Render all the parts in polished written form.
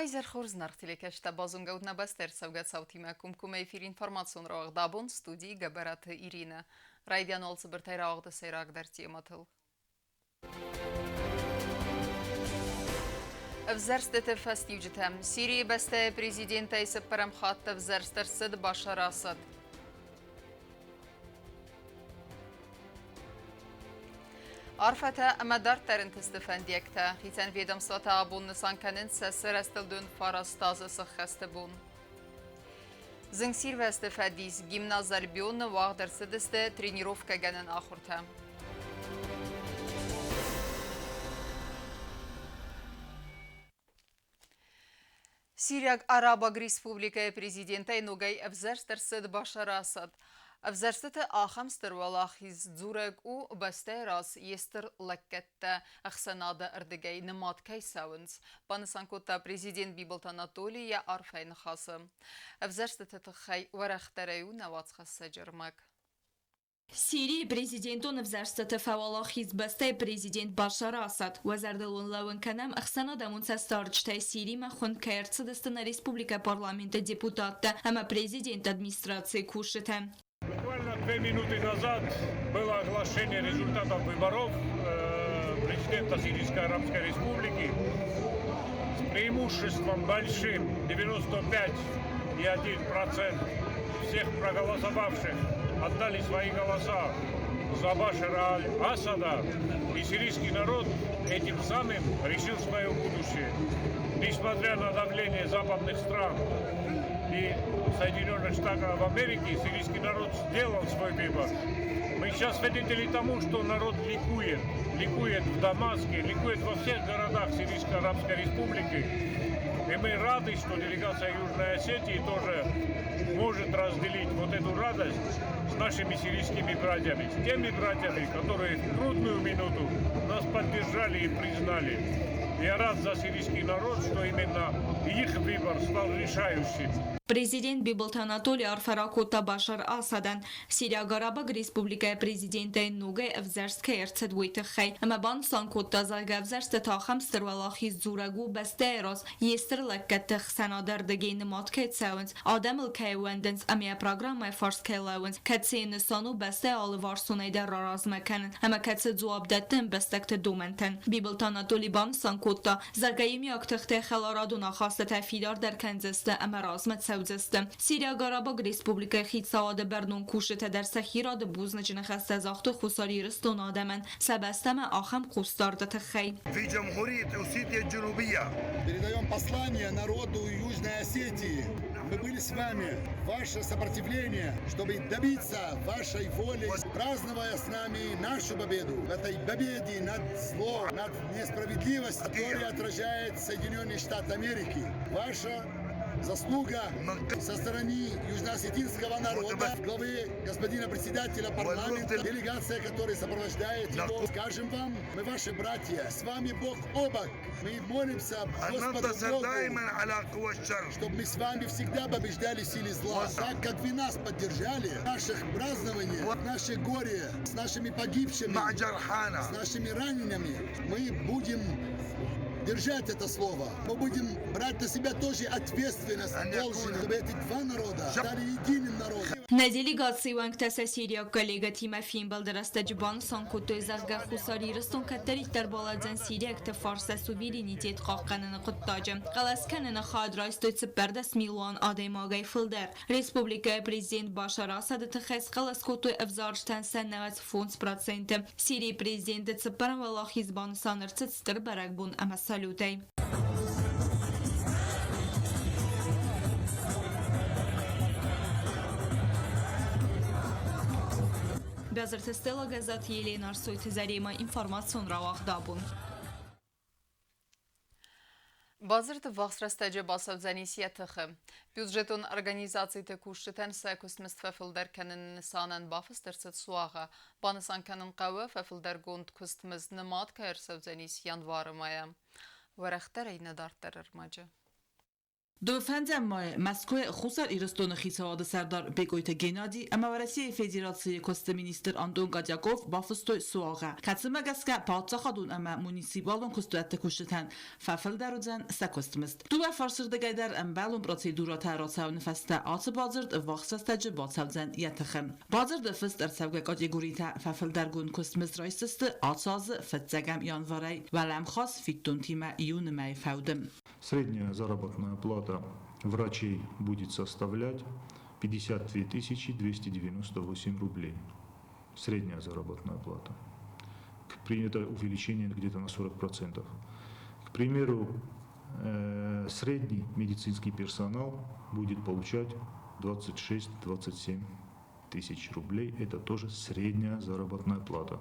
Pfizer խորզնարխ տիլեկեշտա բազունգաուտ նաբաստեր սավգացավթիմը կումկում էիֆիր ինформацион ռաղ դաբուն ստուդի գաբարաթը Իրինը ռայդյան olsı բրտայ ռաղդը սերակ դարցի մատıl Взерстете фастивджетем. Сирии бесте президента и сепарамхатта взерстерсед Башар Асад. Arfata amadar terintistefendiyekte. Hiten ведомствата abunны sankanın sesi restildün farastazı sıxxestebun. Zıngsir veste fediz gimnaz albiyonu vağdersidiste trenirovka genen ahurta. Сирия Арабаг Республика президента Нугай Авзерстерсед Башар Асад. Авзерстете ахамстер валахиз дзурек у бастерас естер леккетте ахсанада ардегай немат кайсауэнс. Панасанкота президент Бибалт Анатолия Арфайн хасы. Авзерстете тхай варахтарею навацхасы джермак. Сирии президентон взерстete фавалахиз басте президент Башар Асад. Вазардалун лавын канам ахсанадамун састарчтай Сирии махон каерцедестена республика парламента депутатта, ама президент администрации кушета. Буквально 2 минуты назад было оглашение результатов выборов президента Сирийской Арабской Республики с преимуществом большим 95,1% всех проголосовавших отдали свои голоса за Башара Асада, и сирийский народ этим самым решил свое будущее. Несмотря на давление западных стран и Соединенных Штатов Америки, сирийский народ сделал свой выбор. Мы сейчас свидетели тому, что народ ликует. Ликует в Дамаске, ликует во всех городах Сирийской Арабской Республики. И мы рады, что делегация Южной Осетии тоже может разделить вот эту радость с нашими сирийскими братьями, с теми братьями, которые в трудную минуту нас поддержали и признали. Я рад за сирийский народ, что именно их выбор стал решающим. Президент Бибалт Анатолий Арфаракота Башар Асадан Сирия Гарабаг Республика президента Нугай Авзерска Эрцедвойтахай Амабан Санкота Зага Авзерста Тахамстер Валахи Зурагу Бастерос Естер Лаккатах Санадардагейн Маткет Сауэнс Адамл Кайвенденс Амия программа Фарс Кайлауэнс Катсейн Сану Басте Аливарсунайда Раразмакан Ама Катсе Зуабдаттен Бастакте Дументен Бибалт Анатолий Бан Санкота Заргаими Актахте Халарадуна Хаста Тафидар Дар Канзаста Амаразмат Сирия Гарабаг Республика خیت سواد بردون کوشته در سخیراد بوزنجن خسته زاخت خساری رستون آدمن سبستم آخم خستاردت خی. في جمهورية أوسيتيا الجنوبية. Передаем послание народу Южной Осетии. Мы были с вами. Ваше сопротивление, чтобы добиться вашей воли, праздновая с нами нашу победу. В этой победе над злом, над несправедливостью, которая отражает Соединенные Штаты Америки. Ваша заслуга со стороны южноосетинского народа, главы господина председателя парламента, делегация, которая сопровождает его. Скажем вам, мы ваши братья, с вами Бог о бок. Мы молимся Господу Богу, чтобы мы с вами всегда побеждали силы зла. Так как вы нас поддержали в наших празднованиях, в наших горе, с нашими погибшими, с нашими ранеными, мы будем держать это слово. Мы будем брать на себя тоже ответственность, должен, чтобы эти два народа стали единым народом. На делегации ванктаса Сирия коллега Тимофей Балдарастаджбан Санкутой Зарга Хусари Растон Катарик Баладзан Сирия Фарса суверенитет قاقنن قطاجم قلاسکنن خاد رایستویت پردس میلوان آدماغی فلدر республика президент Башар Асад تخص قلاسکوتو افزارشتن سن 90% Сирии президент цепаран валахизбан санырцет стер баракбун ама салютай. Бязарта Стелла газет Елена Арсойт Зарима информацион равах дабун. Базырты вақсрастаджы басавзанисиятықы. Бюджетон организации текушчетен сәкустміст фәфілдер кәнін санан бафыстырсыт суаға. Банысан кәнін қауы фәфілдер гонд күстіміз нымат кәйір сәвзанис январымая. Варақтар әйні дарттарыр мажы. Dofendem Moskva خصوصا ایرستون خیسواد سردار بگویت گنادی اما ورسی فدراسیون کوست مینیستر آندون گادیاکوف بافستوی سواغه کتسمه گسکه پاتسا خادون اما مونیسیبالون کوستوات کشتن ففل درودن سکوستمست دو فرسرده در امبالون پروسیدورات راساو نفسته آت بازرد واخسستج باتساوزن یتخم بازرد فست ارساوگه کاتگوریتا ففل درگون کوستمست رایسست آتساز فتزگم یانواری ولم خاص فیتون تیما یون مای فودم Средняя заработная плата врачей будет составлять 52 298 рублей. Средняя заработная плата. Это увеличение где-то на 40%. К примеру, средний медицинский персонал будет получать 26-27 тысяч рублей. Это тоже средняя заработная плата.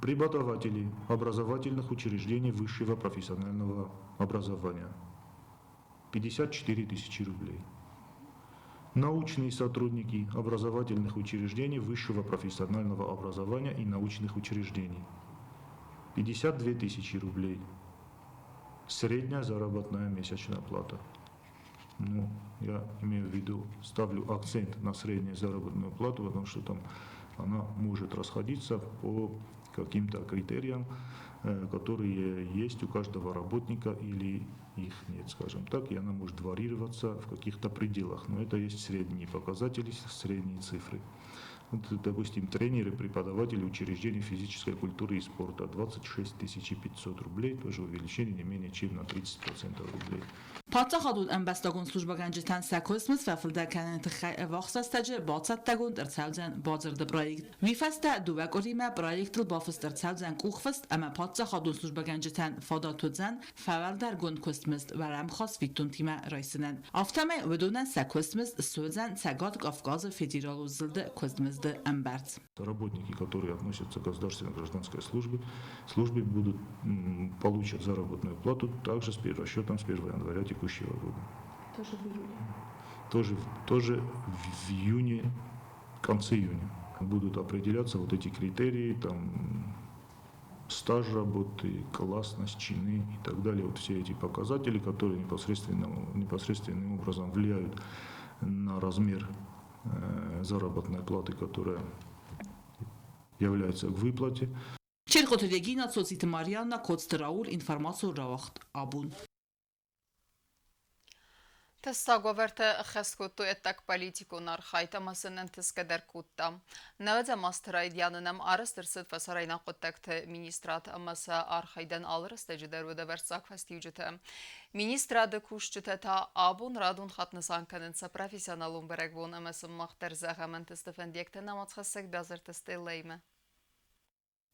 Преподаватели образовательных учреждений высшего профессионального образования 54 тысячи рублей. Научные сотрудники образовательных учреждений высшего профессионального образования и научных учреждений 52 тысячи рублей. Средняя заработная месячная плата. Ну, я имею в виду, ставлю акцент на среднюю заработную плату, потому что там она может расходиться по каким-то критериям, которые есть у каждого работника или их нет, скажем так, и она может варьироваться в каких-то пределах, но это есть средние показатели, средние цифры. Вот, допустим, тренеры, преподаватели учреждений физической культуры и спорта 26 500 рублей, тоже увеличение не менее чем на 30% рублей. پاتخادون انبستگون سلوجبا گنجتن سکوسمس ففل در کننت خی واخستاج باصد تگون در سالزن بازرد پروژه ویفست دوباره اریمه پروژه بافست در سالزن کوخفست اما پاتخادون سلوجبا گنجتن فاداتوزن فعال در گون کوسمس و رم خاص فیتون تیم رایسنن افتمه ودونن سکوسمس سوزن سگات گافگاز فدرال وزلد کوسمس د امبرت. Работники, которые относятся к государственной гражданской службе будут получат заработную плату также с расчетом с 1 января текущего года. Тоже в июне. Тоже в июне, в конце июня будут определяться вот эти критерии, там стаж работы, классность, чины и так далее. Вот все эти показатели, которые непосредственным образом влияют на размер заработной платы, которая является к выплате. Черхотелегина соцсети Марианна Коцтераул информацию равахт абун. Тестаговерте хескуту еттак политикун архайта масынын тискедер кутта. Наведе мастерайдянынам арыстырсыд фасарайна куттакты министрат амаса архайдан алырысты жидервуде версак фастивжите. Министрады кушчыте та абун радун хатнысанканынса профессионалун берегвун амасын махтер зәғамын тестефендекте наматхасек бязыртыстылаймы.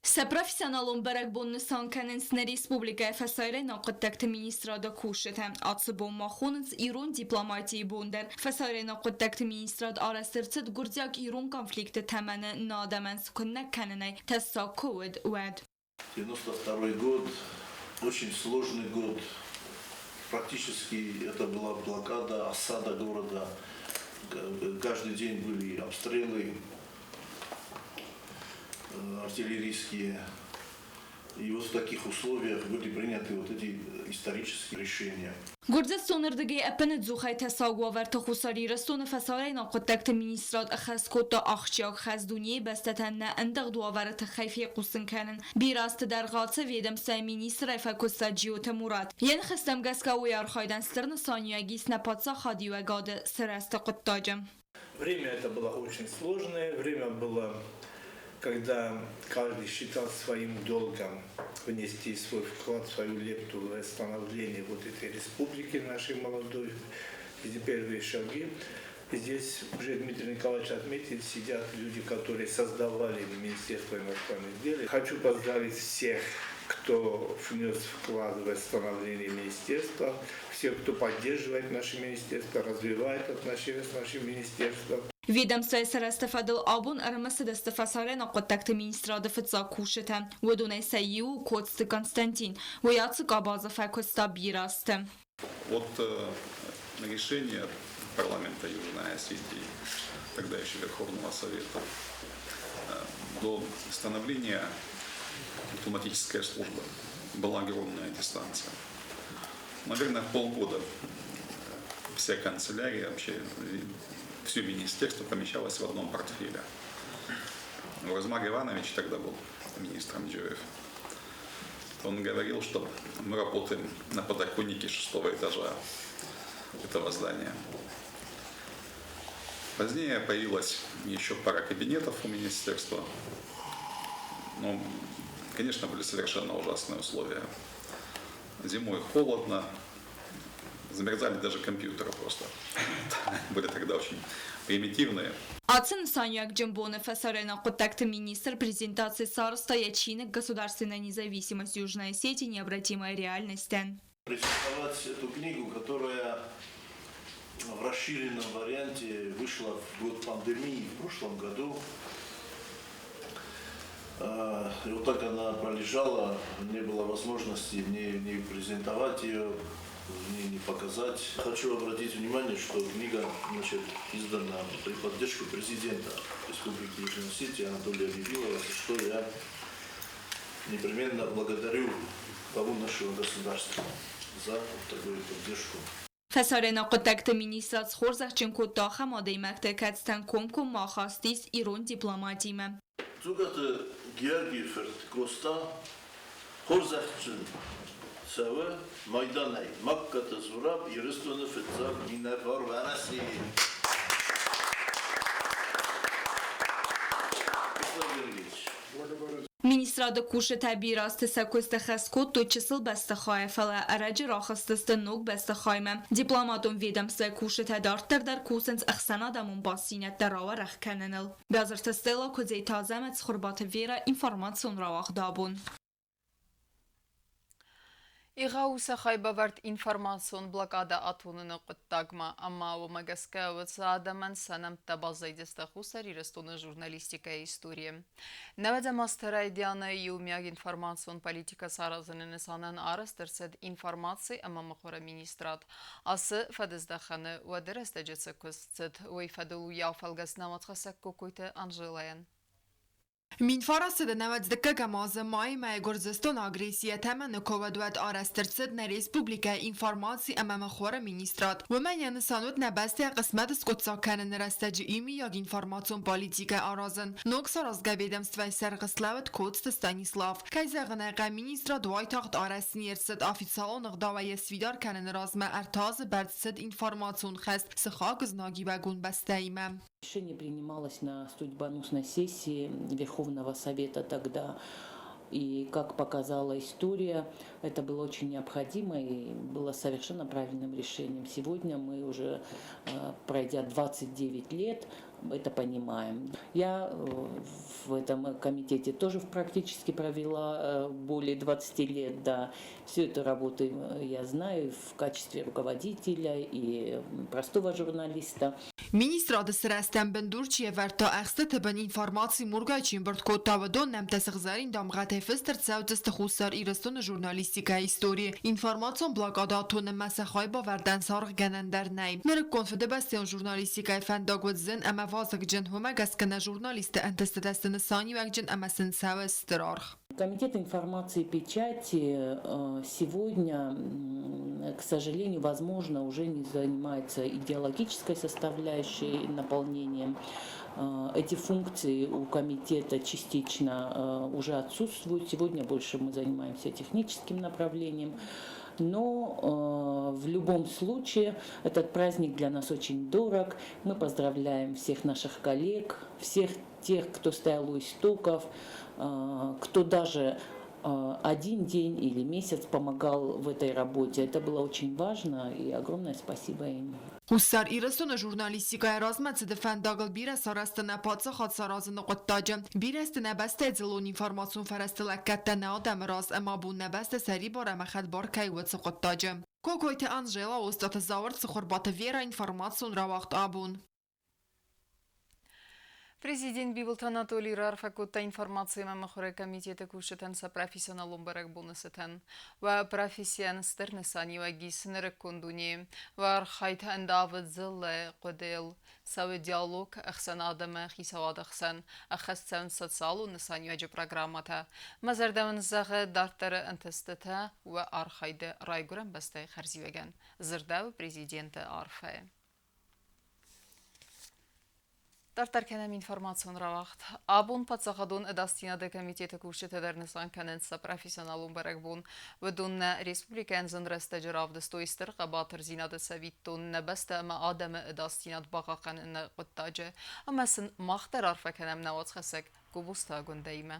Сепрофессионалун берегбун нисанканынсны республика фасайрай нақыттакты министрада кушыты. Атсы боммахунынс ирун дипломатии бундер. Фасайрай нақыттакты министрад арастырцыд гурдяк ирун конфликты тәмәні надамен сукыннак кәнінай тәсса ковид уәд. 92 год, очень сложный год. Практически это была блокада, осада города. Каждый день были обстрелы артиллерийские. И вот в таких условиях были приняты вот эти исторические решения. گرزه سونردگی اپن زوخای تساگوار تخوصاری رستون فسارای ناقدکت مینیستراد اخص کتا اخشیاق خزدونی بستتن نه اندق دوآور تخیفی قوسن کنن بیراست در غاطه ویدم سای مینیستر فکستا جیوت مراد ین خستم گسکا ویار خایدن سترن سانیاگیس نپاتسا خادی و گاده سرست قطاجم. Время это было очень сложное, время было, когда каждый считал своим долгом внести свой вклад, свою лепту в восстановление вот этой республики нашей молодой. И первые шаги. Здесь уже Дмитрий Николаевич отметил, сидят люди, которые создавали Министерство иностранных дел. Хочу поздравить всех, кто внес вклад в восстановление министерства, всех, кто поддерживает наше министерство, развивает отношения с нашим министерством. Ведомство сарастафадал абун армасы дастафасаре нақыттакты министрады фытса кушыты. Водунай сайю Коцты Константин. Вояцы кабаза факоста бирасты. От решения парламента Южной Осетии, тогда еще Верховного Совета, до становления дипломатической службы была огромная дистанция. наверное, полгода вся канцелярия, вообще все министерство помещалось в одном портфеле. Розмар Иванович тогда был министром ДЖФ. Он говорил, что мы работаем на подоконнике 6-го этажа этого здания. Позднее появилась еще пара кабинетов у министерства. Но, конечно, были совершенно ужасные условия. Зимой холодно, замерзали даже компьютеры просто. Были тогда очень примитивные. Ацин Саньяк Джамбонов, Фасарена Котакта, министр презентации старостоячины государственной независимости Южной Осетии необратимая реальность. Презентовать эту книгу, которая в расширенном варианте вышла в год пандемии в прошлом году. И вот так она пролежала, не было возможности не презентовать ее, не показать. Хочу обратить внимание, что книга, значит, издана при поддержке президента Республики Южная Осетия Анатолия Бибилова, за что я непременно благодарю главу нашего государства за такую поддержку. Фасарена Котакта, министр Схорзахчин Кутаха, Мадей Мактекатстан Комку, Махастис, Ирон дипломатиме. Зугаты Георгий Ферд Коста, Хорзахчин Савы, Майданай, Макката Зураб, Ирыстуны Фетзак, Минарвар Ванаси. Министрада Куши Табир Астыса Костахаскот Точисыл Бастахаефала Араджи Рахастыста Нук Бастахайма Дипломатум ведомства Куши Тадарттардар Кусенс Ахсанадамун Басинет Дарава Рахкананыл Базартастела Кудзей Тазамет Схурбата Вера информацион Равах Дабун. Իղաուսը խայբավարդ ինվորմացիոն բլակադա ատունը նկտագմա ամա ու մագասկա վծադաման սանամ տաբազայդստա խուսար իրստոնը ժուրնալիստիկայի իստորիը։ Նավադա մաստերայդյանը իումյագ ինվորմացիոն պոլիտիկա սարազնը սանան արստրսեդ ինվորմացի ամա մխորը մինիստրատ։ Асы фадыздаханы ու դրստեջեցը կստդ ու իֆադելու яуфалгас наматхасակ կոկույտը Անժելայան։ Minfarası da nevazdıkka gamazı Mayma Gürcistan agresiye temen kovadwet araştırtsıd ne Respublika informasi amama xora ministrat. Ve men yani sanut nebeste qismet skotsa kanin rastacı imi yag informasyon politika arazın. Noksa razgavedemstve sergislavet kodst Stanislav. Kayzağına qa ministrat vaytaxt arasın yersid afitsalonıq davaya svidar kanin razma ertaz berdsid informasyon xest sıxaq znagibe gun besteymem. Решение принималось на судьбоносной сессии Верховного Совета тогда. И, как показала история, это было очень необходимо и было совершенно правильным решением. Сегодня мы уже, пройдя 29 лет, это понимаем. Я в этом комитете тоже практически провела более 20 лет. Да. Всю эту работу я знаю в качестве руководителя и простого журналиста. Ministrada sırastan bendurçiye verta axtı ben informasi murga için bert kotavadon nem tesgzarin damgat efster tsavdst khusar iraston jurnalistika istoriye informasyon blagadatun mesakhay baverdan sarg genender nay. Mer konfederasyon jurnalistika fendagwzen ama vazak jenhuma gaskana jurnaliste entestedastin sani wagjen amasin savestrar. Комитет информации и печати сегодня, к сожалению, возможно, уже не занимается идеологической составляющей наполнением. Эти функции у комитета частично уже отсутствуют. Сегодня больше мы занимаемся техническим направлением. Но в любом случае этот праздник для нас очень дорог. Мы поздравляем всех наших коллег, всех тех, кто стоял у истоков, кто даже один день или месяц помогал в этой работе. Это было очень важно и огромное спасибо им. Husar İraston'a jurnalistikaya razmetsi defendagıl bir sarastına patsa xatsarazi nqottacı. Bir estine beste zilon informasyon ferastilakkatta ne adam raz ama bu nebeste seri bara mexedbar kayvet sıqottacı. Kokoyte Anjela ostatı zavart sıxurbatı vera informasyon ravaqt abun. Президент Бибилт Анатолий Рарфакутта информация махоре комитета кушетен са профессионалум барак бонусетен ва профессиян стернесани ва гиснер кондуни ва архайт андавд зилле قديل سوي ديالوج أحسن آدم خيسواد أحسن أخذت سالو نساني وجه برنامجها مزر دون زغ دارتر انتستها و أرخيد رايجورن بسته خرزي وجن زرداو بريزيدنت عارفه Դարտար կենեմ ինվորմացիոն ռավաղթ, աբուն պացախադուն էդաստինադե կամիտետը կուշիտ էդերնեսան կենենցա պրոֆեսիոնալուն բերեգբուն, վդուն ռեսպուլիկեն զնդրեստե ջրավ դստոյստր qաբատր զինադը սավիտտուն նբեստը մա ադամը էդաստինադ բաղաղան ընը qıttacı, ամասın մաղտեր արվա կենեմ նավաց խեսեք գուբուստա գունդեիմը.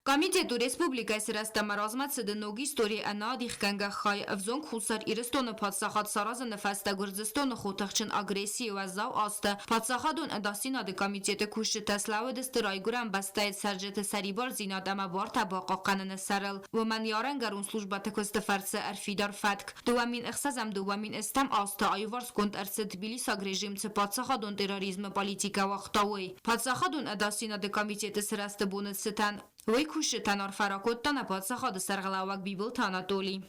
Комитету республика сирастама размат ноги истории анадих кангахай взон хусар ирстон падсахат сараза нефаста гурзистон хотахчин агрессии вазав аста падсахадун адасина де комитете куш таслав дестрайгурам бастайт саржет сарибар зинадама барта бақақанын сарал و من یارن گرون служба تکستفرس ارفیدار فتک دوامین اخسازم دوامین استم آستا آیوارس کند ارسد بیلیس رژیم چه падсахадун терроризм политика وقتاوی падсахадун адасина де комитете сираст бунет ستن وی کوش تنار فراکوت падсахад سرغلاوک بیبل Анатолий.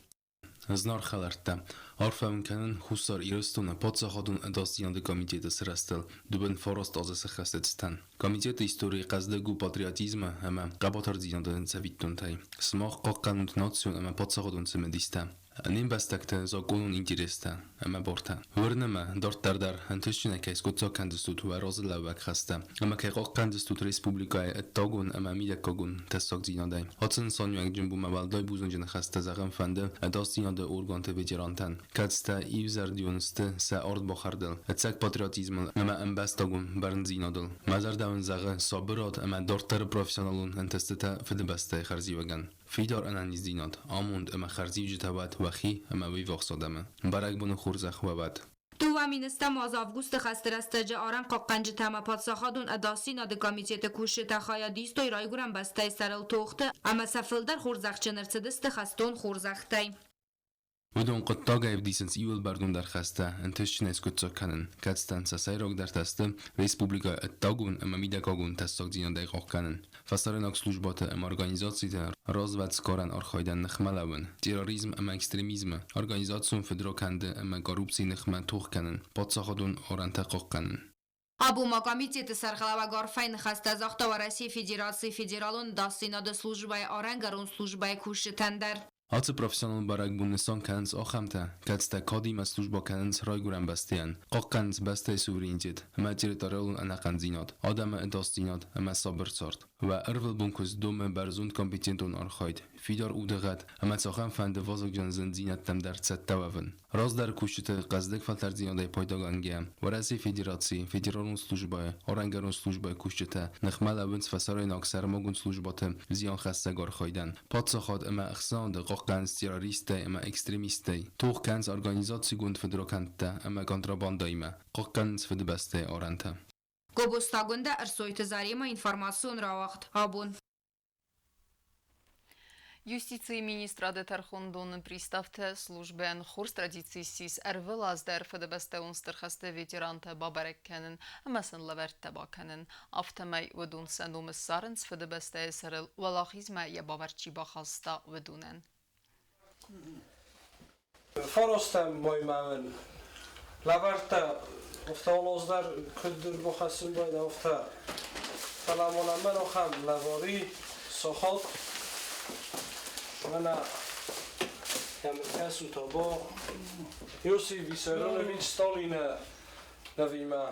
Знар халарта арфам канен хусар ирстона падсахадун адастинады комитета сирастал дубен форост азасы хастетстан комитета истории каздагу патриотизма ама qабатар зинадын савиттунтай смах қаққанут национ ама падсахадун семедиста Ним бастакта законун интереста ама борта вырнама дорттардар антышчина кайс кутсакандыстут ва розлавак хаста ама кайқаққандыстут республикай аттагун ама мидакагун тассак зинадай атсын соньяк джумбума валдай бузунжина хаста загам фанда адастинады органта ветерантан кадста ивзардионсты са орд бахардал атсак патриотизм ама амбастагун барн зинадал мазардаун зага сабырат ама дорттар профессионалун антастата фидбастай харзиваган فیدار انانیز دینات آموند اما خرزی جتابات وخی اما وی وقصادمه برای بون خورزخ و بد دوامین استم از آوگوست خسترستجه آرن قاقنج تما پادساخادون اداسینا ده کمیته کوشه تخایا دیستوی رایگورن بسته سرال توخته اما سفلدر خورزخچه نرسدست خستون خورزخته ودون قطاga evdisens ivel bardun dar khasta antishne skutsak kanen katstan sa sayrog dar taste respublika tagun ama midakagun tassak dinada qoqqanen fasarenak slujbata ama organizatsiyada rozvatskoran arxaydan nixmalawin terrorizm ama ekstremizm organizatsion federokande ama korrupsiya nixma to'xkanen podsaxadun oranta qoqqanen Абу комитеты сархалава гарфайн хаста захта ва Россия Федерации федералун дастинада службай арангарун службай куши тендер Ацы профессионал барак буннесон канц охамта, кацта кодима служба канц райгуран бастиан, қоққанц бастай суверенитет, ама территориалун анақанзинат, адама эдастинат, ама сабыр сорт. Ва ирвел бункус доме барзунд компетентун архайд, фидар удагат, ама цахан фанде вазогжан зинзинат там дар цаттававын. Раз дар кушите қаздек фалтарзинадай пайдаганге, ва Россия Федерации, федералун служба, орангарун служба кушите, нахмалавын сфасарайн аксар могун службаты зиян хаста гархайдан. Падсахад ама ахсан де قاقنز تروریسته اما اکستریمیسته توقنز ارگانیزاسی گوند فدراکنته اما کنتراباندایمه قاقنز فدبسته آرنته Гобустагунда арсойты зарима информацион равахт абун. Юстиции министра Детархундун приставте службен хурс традиции сис эрвелаздер ФДБСТ унстырхасте ветеранта бабареккенен амасын лаверте бакенен автомай ведун сендумыс сарынс ФДБСТ эсерил валахизма я баварчи бахаста ведунен. Форостем мой мамин лаверте افتالازدر کدر بخشیم باید افته فلامانم من آخم لواری ساخت من کسو تا با یوسی ویسرانویچ ستالین نویمه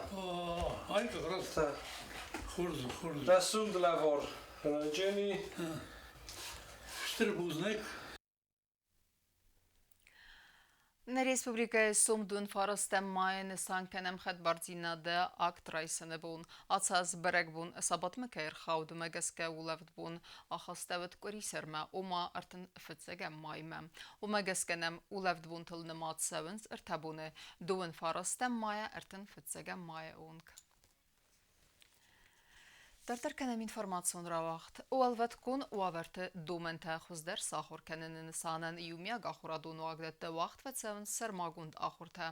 های که خراسته خورد رسول لوار جنی شتر بوزنک На республика Сумдун фарастем майен санкенем хет бардзинаде акт райсene бун ацаз берек бун сабат мекер хауд мегеске улевд бун ахастевет корисерме ума артен фетсегем майме умегескенем улевд бун тылнемат севенс иртабуне дуен фарастем мая артен фетсегем мая унг Դերտերքանեմ ինվորմացիոն ռավաղթ, ու ալվատքուն ու ավերթը դոմենթը խուզդեր սախորքանն նսանան իումիա գախորադուն ու ագդետը վաղթվեցավն սրմագունդ ախորթը,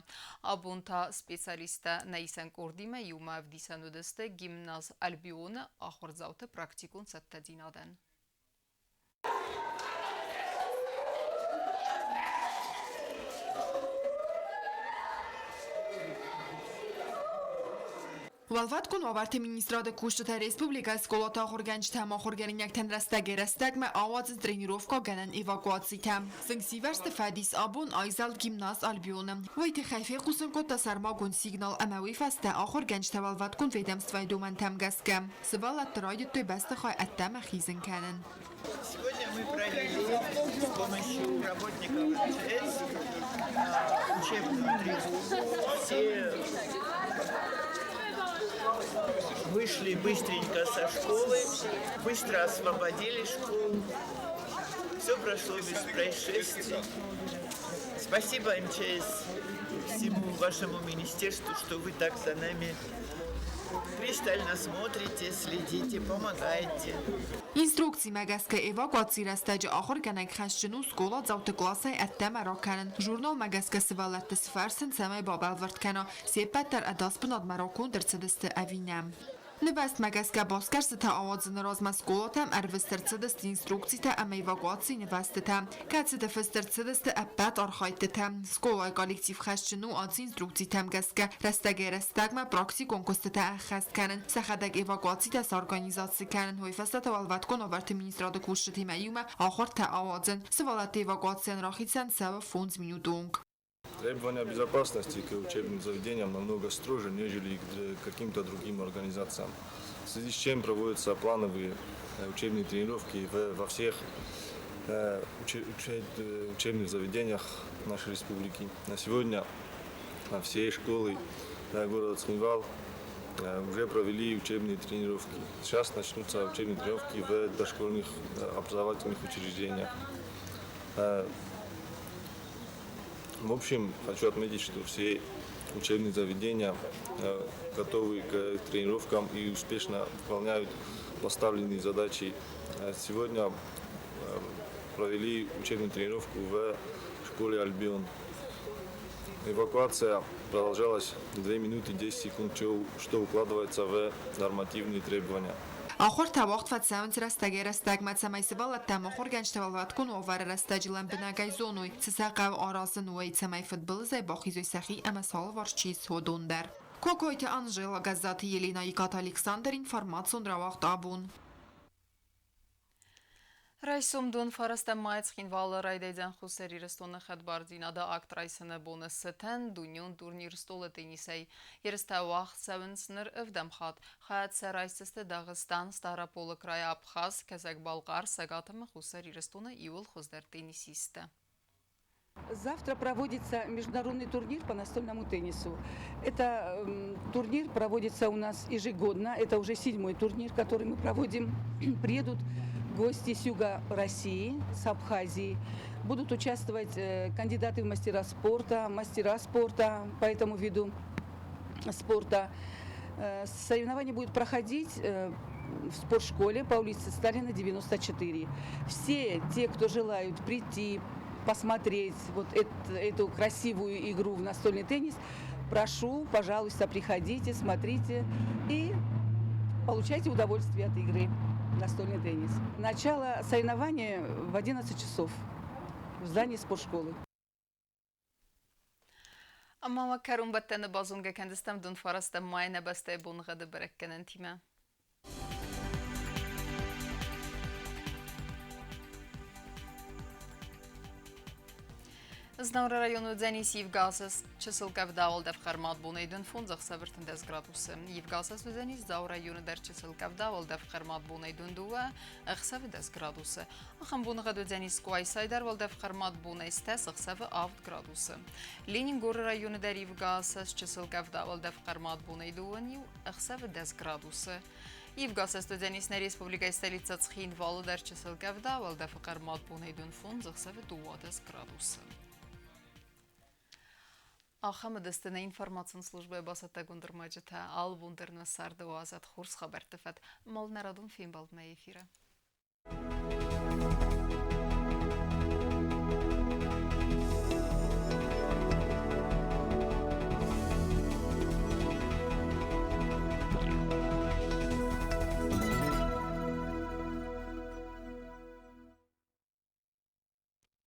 աբունթա սպեցալիստը նայիսան կորդիմը իումա վդիսանուդստը գիմնազ ալբիոնը ախորձավթը պրակտիկուն սատտադինադեն։ Valvat avarte ministra de kushtet Respublika skolata organizăm organizJak ten rastag me avaz trenirovka genen evakuacji tam. Singsiverste fadis abun Aizal gimnaz Albion. Vayte khayfe qusun kota sarmagun signal amawi faste organizte Valvat ведомства домен там gaske. Сывалат тройдет той бесте хай аттама хизен канен. Сегодня мы провели с помощью работников МЧС учебную тревогу. Все вышли быстренько со школы, быстро освободили школу. Все прошло без происшествий. Спасибо МЧС, всему вашему министерству, что вы так за нами пристально смотрите, следите, помогаете. Инструкции магаска эвакуации растаджи ахор канак хашчину скола завты классы аттама раканен. Журнал магаска сывалатты сфарсен самай бабал варткана. Сепаттар адаспын адмаракун дырцадысты авинам. Nvest magaska boskarsı ta avazını rozmaskolotam ervistırçıdıstı instruksita ama evakuacji nvestitam. Katsıda fıstırçıdıstı ebbat arxaytıtam. Skola kolektiv xaşçını adzi instruksitam gaska. Rastagı rastagma praktikon kostata axast kanin. Saxadak evakuatsita sarganizacji kanin. Hoyfasta tavalvatkon avartı ministrada kuşşıtı meyume axor ta avazın. Sıvalatı evakuatsiyan raxitsan sava fonds minudong. Требования безопасности к учебным заведениям намного строже, нежели к каким-то другим организациям. В связи с чем проводятся плановые учебные тренировки во всех учебных заведениях нашей республики. На сегодня все школы города Цхинвал уже провели учебные тренировки. Сейчас начнутся учебные тренировки в дошкольных образовательных учреждениях. В общем, хочу отметить, что все учебные заведения готовы к тренировкам и успешно выполняют поставленные задачи. Сегодня провели учебную тренировку в школе Альбион. Эвакуация продолжалась 2 минуты 10 секунд, что укладывается в нормативные требования. آخر توقت فت ساونت رستگی رستگ متسمی سوال تماخور گنج تولد کن آور رستجلن بنگای زونوی سساق و آراز نوی تسمی فوتبال زی باخیزوی سخی اما سال ورچیز هودون در. کوکویت آنژلا گزاتی یلینا یکات الکساندر اینفورماسیون راوخت آبون. Ռայսում դուն ֆարաստամայց խինվալը ռայդեյձան խուսերի ռստոնը խետբարձինադա ակտ ռայսնը բոնը սթեն դունյուն տուրնիր ստոլը տենիսեի երստավախ սավնսնր ըվդամխատ խայացը ռայսստը Դաղստան ստարապոլը կրայ ապխազ կեզակ բալղար սագատымը խուսերի ռստոնը իուլ խոզդեր տենիսիստը. Завтра проводится международный турнир по настольному теннису. Это турнир проводится у нас ежегодно. Это уже 7-й турнир, который мы проводим. Приедут гости с юга России, с Абхазии. Будут участвовать кандидаты в мастера спорта по этому виду спорта. Соревнования будут проходить в спортшколе по улице Сталина, 94. Все те, кто желают прийти, посмотреть вот эту красивую игру в настольный теннис, прошу, пожалуйста, приходите, смотрите и получайте удовольствие от игры в настольный теннис. Начало соревнования в 11 часов в здании спортшколы. Amma karun battene bazunga kendistem dun farasta mayne beste bunga de berekkenen time. Znavra rayonu Dzenis Yevgazas çısılkav davul defxarmat bunaydın funzaq sabırtındes gradusu. Yevgazas Dzenis zav rayonu der çısılkav davul defxarmat bunaydın duva ıxsavides gradusu. Axam bunğa Dzenis Kuaysaydar vol defxarmat bunaystes ıxsavi avt gradusu. Leningor rayonu der Yevgazas çısılkav davul defxarmat bunaydın yu ıxsavides gradusu. Yevgazas Dzenisne Respublika stolica Tsxinvalı der çısılkav davul defxarmat bunaydın funzaq savi duvades gradusu. Ахамı destine informasyon службы basata gundurmacıta al bundarına sardı o azat hurs haber tefet mal neradun film balma efire.